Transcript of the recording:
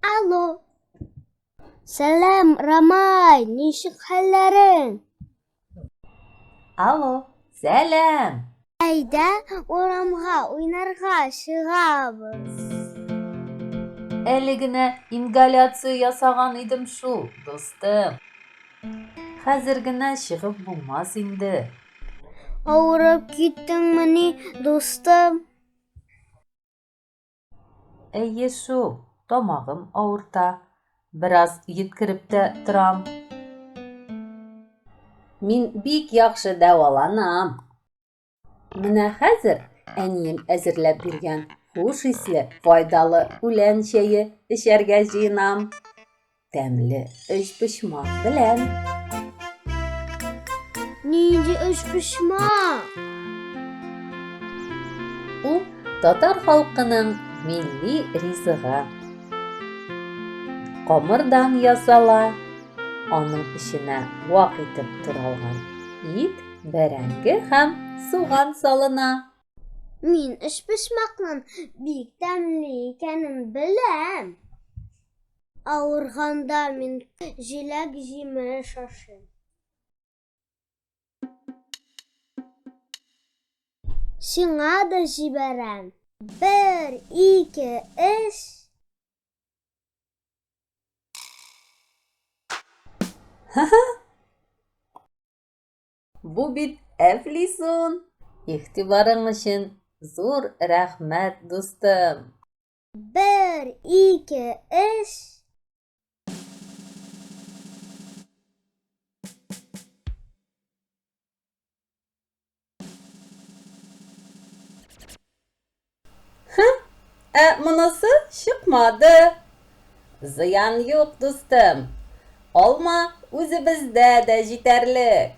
Alo. Selam Ramay, nişik hallerin? Alo, selam. Ayda oramga oynarga çıgabız. Eligine ingalyatsiya yasagan idim şu, dostum. Hazırgına çıkıp bulmaz indi. Avurıp gittin mi dostum? Eye şu, tomağım ağırta. Biraz yetkirip de turam. Min bik yaxşı davalanam. Mine hazır eniyim әзірләп биргән хуш исле, файдалы үлән чәйе эчәргә җыенам. Тәмле өчпочмак белән. Nice öşpüşma. Ул татар халкының милли ризыгы. Камырдан ясала. Аның эченә вак итеп туралган ит, бәрәңге һәм суган салына. Min öşpüşmakla bik temli ikenin bilem. Avurganda min jilek jime şaşın. Şuna da jiberem. 1, 2, 3. Бу бит әфлисун. Игътибарың өчен зур рәхмәт, дустым. 1, 2, 3. Монысы чыкмады. Зыян юк, дустым. Алма үзебездә дә җитәрлек.